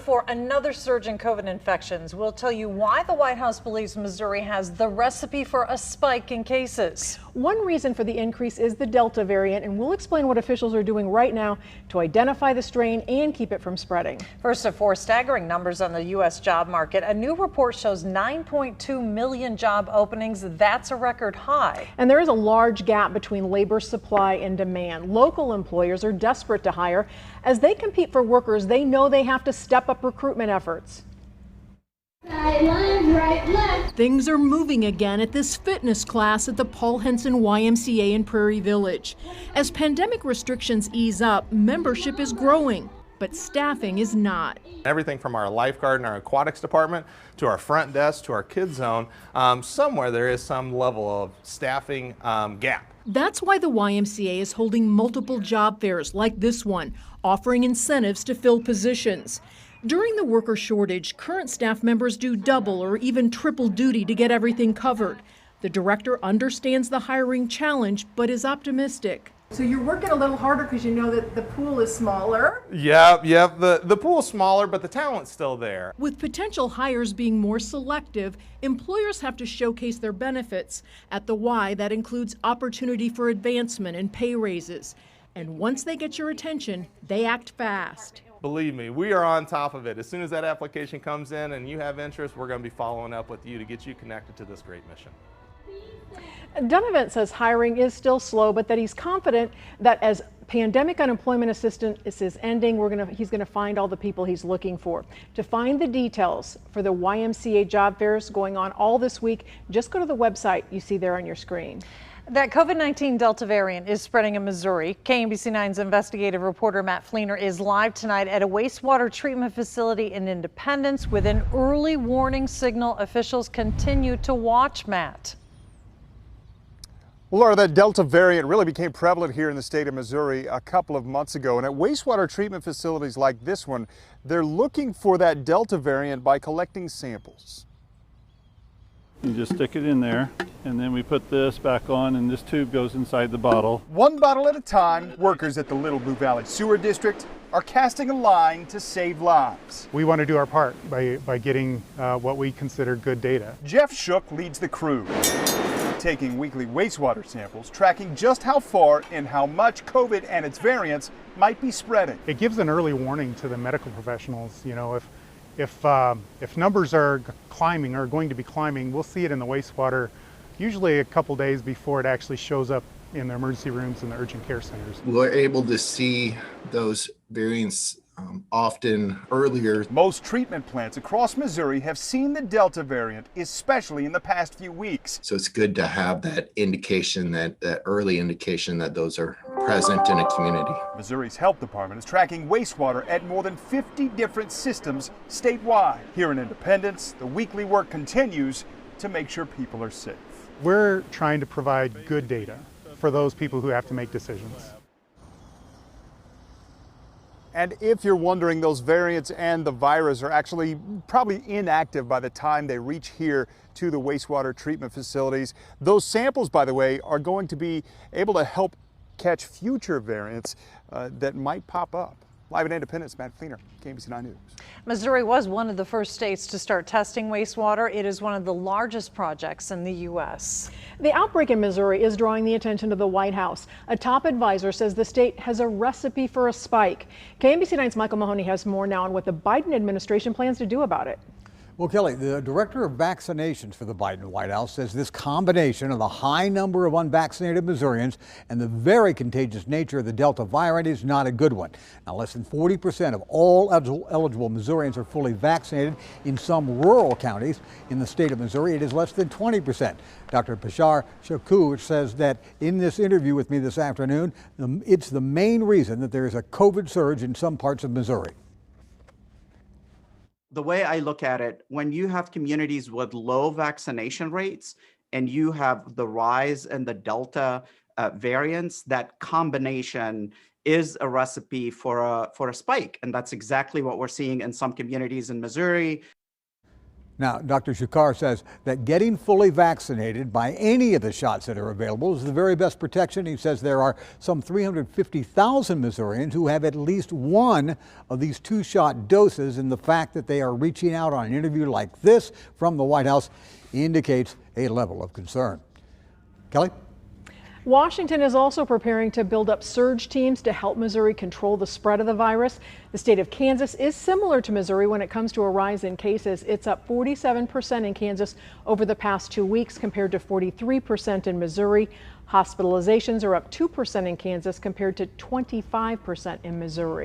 for another surge in COVID infections. We'll tell you why the White House believes Missouri has the recipe for a spike in cases. One reason for the increase is the Delta variant, and we'll explain what officials are doing right now to identify the strain and keep it from spreading. First of four staggering numbers on the U.S. job market. A new report shows 9.2 million job openings. That's a record high. And there is a large gap between labor supply and demand. Local employers are desperate to hire. As they compete for workers, they know they have to step up recruitment efforts. Right, left. Things are moving again at this fitness class at the Paul Henson YMCA in Prairie Village. As pandemic restrictions ease up, membership is growing, but staffing is not. Everything from our lifeguard and our aquatics department to our front desk to our kids zone, somewhere there is some level of staffing gap. That's why the YMCA is holding multiple job fairs like this one, offering incentives to fill positions. During the worker shortage, current staff members do double or even triple duty to get everything covered. The director understands the hiring challenge, but is optimistic. So you're working a little harder because you know that the pool is smaller? Yep. The pool's smaller, but the talent's still there. With potential hires being more selective, employers have to showcase their benefits. At the Y, that includes opportunity for advancement and pay raises. And once they get your attention, they act fast. Believe me, we are on top of it. As soon as that application comes in and you have interest, we're going to be following up with you to get you connected to this great mission. Donovan says hiring is still slow, but that he's confident that as pandemic unemployment assistance is ending, he's going to find all the people he's looking for. To find the details for the YMCA job fairs going on all this week, just go to the website you see there on your screen. That COVID-19 Delta variant is spreading in Missouri. KMBC9's investigative reporter Matt Fleener is live tonight at a wastewater treatment facility in Independence with an early warning signal. Officials continue to watch, Matt. Well, Laura, that Delta variant really became prevalent here in the state of Missouri a couple of months ago. And at wastewater treatment facilities like this one, they're looking for that Delta variant by collecting samples. You just stick it in there, and then we put this back on, and this tube goes inside the bottle. One bottle at a time, workers at the Little Blue Valley Sewer District are casting a line to save lives. We want to do our part by getting what we consider good data. Jeff Shook leads the crew, taking weekly wastewater samples, tracking just how far and how much COVID and its variants might be spreading. It gives an early warning to the medical professionals. You know, if numbers are climbing or going to be climbing, we'll see it in the wastewater usually a couple days before it actually shows up in the emergency rooms and the urgent care centers. We're able to see those variants often earlier. Most treatment plants across Missouri have seen the Delta variant, especially in the past few weeks. So it's good to have that indication, that early indication that those are present in a community. Missouri's health department is tracking wastewater at more than 50 different systems statewide. Here in Independence, the weekly work continues to make sure people are safe. We're trying to provide good data for those people who have to make decisions. And if you're wondering, those variants and the virus are actually probably inactive by the time they reach here to the wastewater treatment facilities. Those samples, by the way, are going to be able to help catch future variants that might pop up. Live in Independence, Matt Fleener, KMBC9 News. Missouri was one of the first states to start testing wastewater. It is one of the largest projects in the U.S. The outbreak in Missouri is drawing the attention of the White House. A top advisor says the state has a recipe for a spike. KMBC9's Michael Mahoney has more now on what the Biden administration plans to do about it. Well, Kelly, the director of vaccinations for the Biden White House says this combination of the high number of unvaccinated Missourians and the very contagious nature of the Delta variant is not a good one. Now, less than 40% of all eligible Missourians are fully vaccinated. In some rural counties in the state of Missouri, it is less than 20%. Dr. Bashar Shakur says that in this interview with me this afternoon, it's the main reason that there is a COVID surge in some parts of Missouri. The way I look at it, when you have communities with low vaccination rates and you have the rise in the Delta variants, that combination is a recipe for a spike. And that's exactly what we're seeing in some communities in Missouri. Now, Dr. Shukar says that getting fully vaccinated by any of the shots that are available is the very best protection. He says there are some 350,000 Missourians who have at least one of these 2-shot doses, and the fact that they are reaching out on an interview like this from the White House indicates a level of concern. Kelly? Washington is also preparing to build up surge teams to help Missouri control the spread of the virus. The state of Kansas is similar to Missouri when it comes to a rise in cases. It's up 47% in Kansas over the past 2 weeks compared to 43% in Missouri. Hospitalizations are up 2% in Kansas compared to 25% in Missouri.